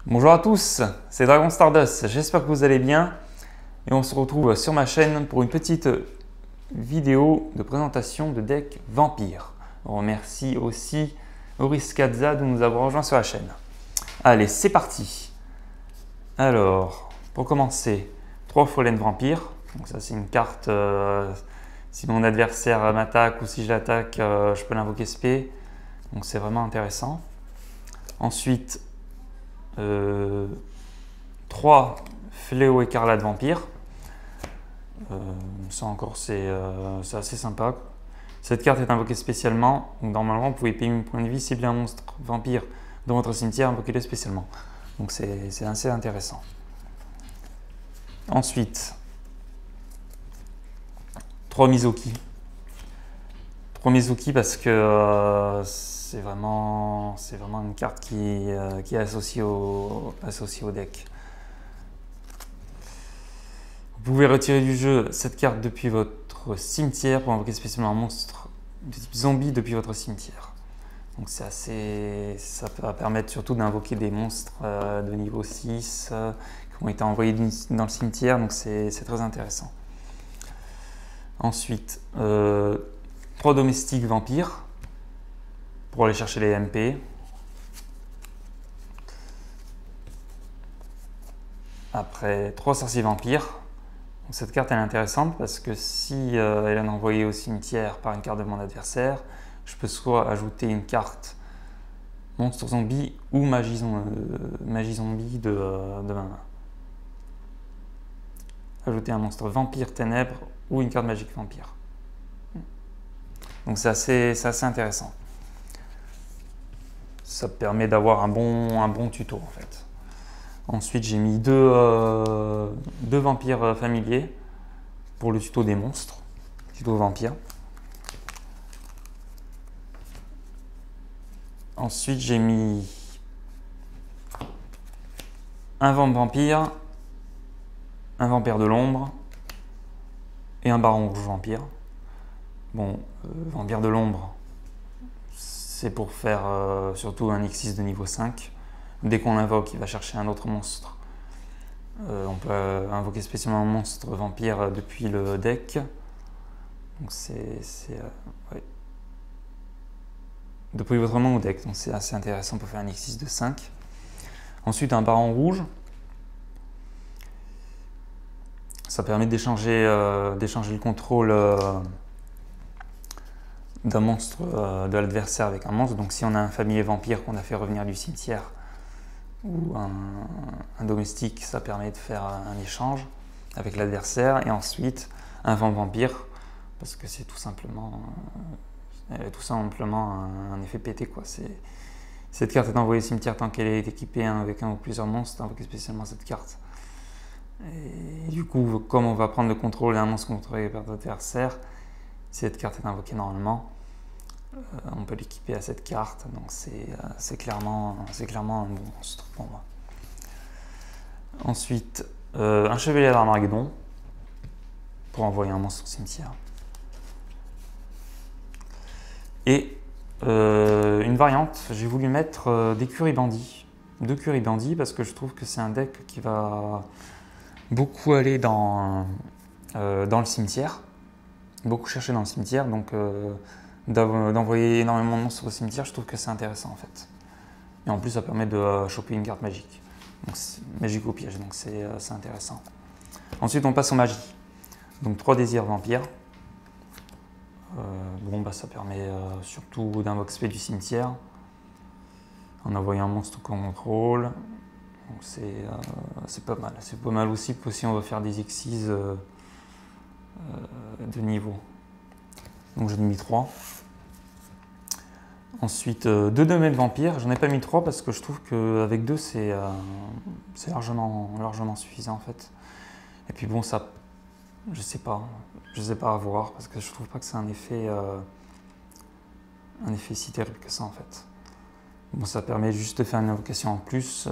Bonjour à tous, c'est Dragon Stardust, j'espère que vous allez bien et on se retrouve sur ma chaîne pour une petite vidéo de présentation de deck Vampire. On remercie aussi Oris Kazza de nous avoir rejoint sur la chaîne. Allez, c'est parti. Alors, pour commencer, 3 Fallen Vampire. Donc ça c'est une carte, si mon adversaire m'attaque ou si je l'attaque, je peux l'invoquer SP. Donc c'est vraiment intéressant. Ensuite, 3 Fléau Écarlate Vampire. Ça encore, c'est assez sympa. Cette carte est invoquée spécialement. Donc normalement, vous pouvez payer un point de vie, cibler un monstre vampire dans votre cimetière, invoquez-le spécialement. Donc c'est assez intéressant. Ensuite, 3 Mizuki. 3 Mizuki parce que c'est vraiment une carte qui est associée au deck. Vous pouvez retirer du jeu cette carte depuis votre cimetière pour invoquer spécialement un monstre de type zombie depuis votre cimetière. Donc ça va permettre surtout d'invoquer des monstres de niveau 6 qui ont été envoyés dans le cimetière, donc c'est très intéressant. Ensuite, 3 domestiques vampires pour aller chercher les MP. Après, 3 sorciers vampires. Donc, cette carte elle est intéressante parce que si elle est envoyée au cimetière par une carte de mon adversaire, je peux soit ajouter une carte monstre zombie ou magie zombie de ma main. Ajouter un monstre vampire ténèbres ou une carte magique vampire. Donc c'est assez intéressant. Ça permet d'avoir un bon tuto en fait. Ensuite j'ai mis deux vampires familiers pour le tuto des monstres, tuto vampire. Ensuite j'ai mis un vampire, un vampire de l'ombre et un baron rouge vampire. Bon, vampire de l'ombre, c'est pour faire surtout un X6 de niveau 5. Dès qu'on l'invoque, il va chercher un autre monstre. On peut invoquer spécialement un monstre vampire depuis le deck. Donc ouais. Depuis votre main au deck, donc c'est assez intéressant pour faire un X6 de 5. Ensuite, un baron rouge. Ça permet d'échanger le contrôle d'un monstre de l'adversaire avec un monstre. Donc si on a un familier vampire qu'on a fait revenir du cimetière ou un domestique, ça permet de faire un échange avec l'adversaire. Et ensuite un vampire parce que c'est tout simplement un effet pété quoi. Cette carte est envoyée au cimetière tant qu'elle est équipée avec un ou plusieurs monstres, invoquez spécialement cette carte. Et du coup, comme on va prendre le contrôle d'un monstre contrôlé par l'adversaire, si cette carte est invoquée normalement, on peut l'équiper à cette carte. Donc c'est clairement un bon monstre pour moi. Ensuite, un chevalier d'Armageddon pour envoyer un monstre au cimetière. Et une variante, j'ai voulu mettre des Curry Bandits. 2 Curry Bandits parce que je trouve que c'est un deck qui va beaucoup aller dans le cimetière, beaucoup chercher dans le cimetière, donc d'envoyer énormément de monstres au cimetière, je trouve que c'est intéressant en fait. Et en plus ça permet de choper une carte magique, donc magique au piège, donc c'est intéressant. Ensuite on passe aux magies, donc 3 désirs vampires. Ça permet surtout d'invoquer SP du cimetière en envoyant un monstre qu'on contrôle. C'est pas mal. C'est pas mal aussi si on va faire des X6 de niveau. Donc j'en ai mis 3. Ensuite 2 de vampires. J'en ai pas mis 3 parce que je trouve qu'avec 2 c'est largement suffisant en fait. Et puis bon, ça, je sais pas à voir parce que je trouve pas que c'est un effet si terrible que ça en fait. Bon, ça permet juste de faire une invocation en plus.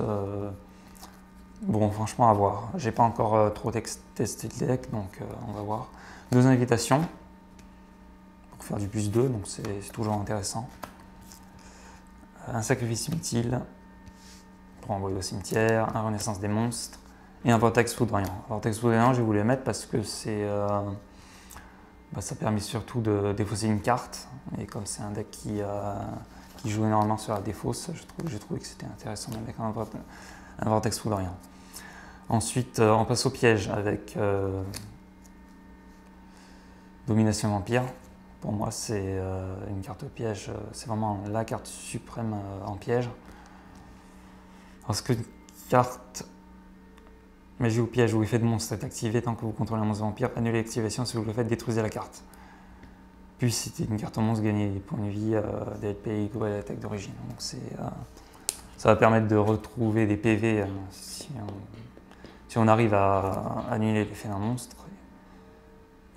Bon, franchement, à voir. J'ai pas encore trop testé le deck, donc on va voir. 2 invitations pour faire du plus 2, donc c'est toujours intéressant. Un sacrifice utile pour envoyer au cimetière, un Renaissance des monstres et un Vortex foudroyant. Vortex foudroyant, j'ai voulu le mettre parce que ça permet surtout de défausser une carte. Et comme c'est un deck qui joue énormément sur la défausse, j'ai trouvé que c'était intéressant avec un Vortex foudroyant. Ensuite, on passe au piège avec Domination Vampire. Pour moi, c'est une carte piège, c'est vraiment la carte suprême en piège. Parce qu'une carte magie ou piège ou effet de monstre est activée tant que vous contrôlez un monstre vampire, annulez l'activation si vous le faites, détruisez la carte. Puis si c'est une carte en monstre, gagnez des points de vie, des PI égaux à l'attaque d'origine. Donc ça va permettre de retrouver des PV si on arrive à annuler l'effet d'un monstre.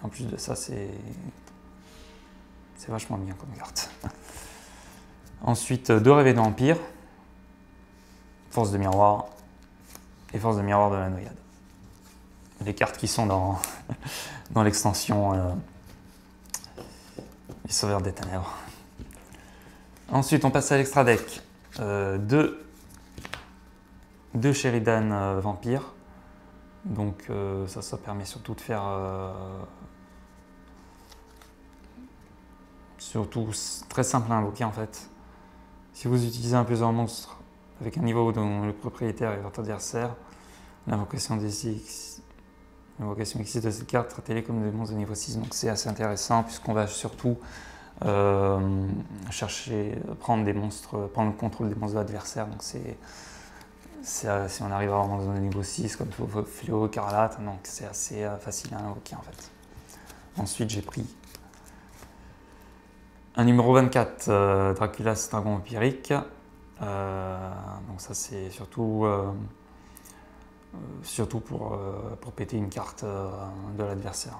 Et en plus de ça, c'est vachement bien comme carte. Ensuite, 2 rêves d'Empire, force de miroir et force de miroir de la noyade. Les cartes qui sont dans l'extension les sauveurs des ténèbres. Ensuite, on passe à l'extra deck. 2 Sheridan Vampire. Donc ça permet surtout de faire surtout très simple à invoquer en fait. Si vous utilisez un plusieurs monstres avec un niveau dont le propriétaire est votre adversaire, l'invocation existe de cette carte, traitez-les comme des monstres de niveau 6. Donc c'est assez intéressant puisqu'on va surtout prendre le contrôle des monstres de l'adversaire. Donc si on arrive à avoir un niveau 6 comme Fléau, Écarlate, donc c'est assez facile à invoquer en fait. Ensuite j'ai pris un numéro 24, Draculas Dragon Empirique. Donc ça c'est surtout pour péter une carte de l'adversaire.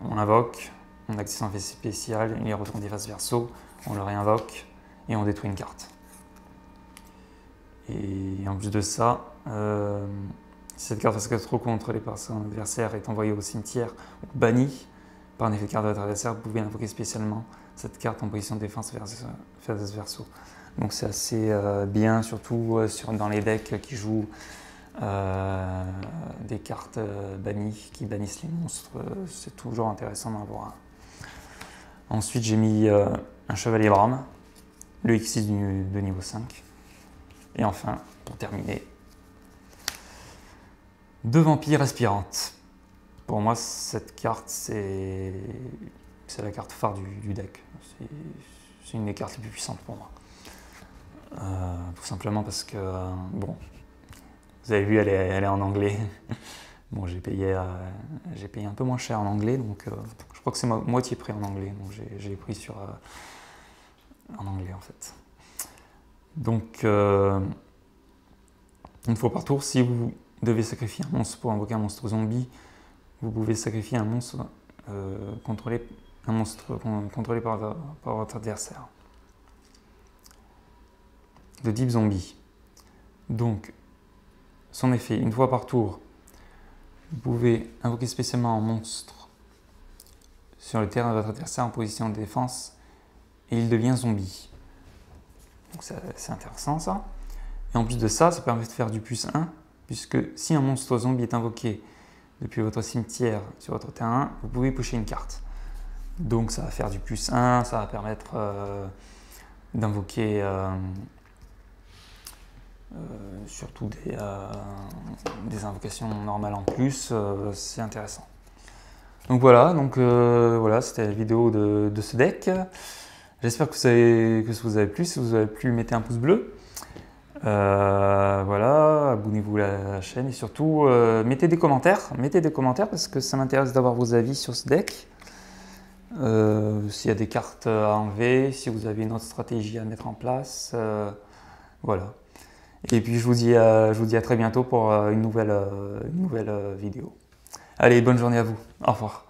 On invoque, on active son effet spécial, il est retourné face verso, on le réinvoque et on détruit une carte. Et en plus de ça, si cette carte face trop contrôlée par son adversaire est envoyée au cimetière ou bannie par un effet de carte de votre adversaire, vous pouvez invoquer spécialement cette carte en position de défense face verso. Donc c'est assez bien, surtout dans les decks qui jouent des cartes bannies, qui bannissent les monstres. C'est toujours intéressant d'en avoir un. Ensuite j'ai mis un Chevalier Brame, le X6 de niveau 5. Et enfin, pour terminer, 2 Vampires Aspirantes. Pour moi, cette carte, c'est la carte phare du deck. C'est une des cartes les plus puissantes pour moi. Tout simplement parce que, bon, vous avez vu, elle est en anglais. Bon, j'ai payé un peu moins cher en anglais, donc je crois que c'est moitié prix en anglais, donc j'ai pris en anglais en fait. Donc, une fois par tour, si vous devez sacrifier un monstre pour invoquer un monstre zombie, vous pouvez sacrifier un monstre contrôlé par votre adversaire. De type zombie. Donc, son effet, une fois par tour, vous pouvez invoquer spécialement un monstre sur le terrain de votre adversaire en position de défense et il devient zombie. Donc c'est intéressant ça. Et en plus de ça, ça permet de faire du +1, puisque si un monstre zombie est invoqué depuis votre cimetière sur votre terrain, vous pouvez pusher une carte. Donc ça va faire du +1, ça va permettre d'invoquer surtout des invocations normales en plus, c'est intéressant. Donc voilà, c'était la vidéo de ce deck. J'espère que ça vous a plu. Si vous avez plu, mettez un pouce bleu. Voilà, abonnez-vous à la chaîne et surtout mettez des commentaires parce que ça m'intéresse d'avoir vos avis sur ce deck. S'il y a des cartes à enlever, si vous avez une autre stratégie à mettre en place, voilà. Et puis je vous dis à très bientôt pour une nouvelle vidéo. Allez, bonne journée à vous. Au revoir.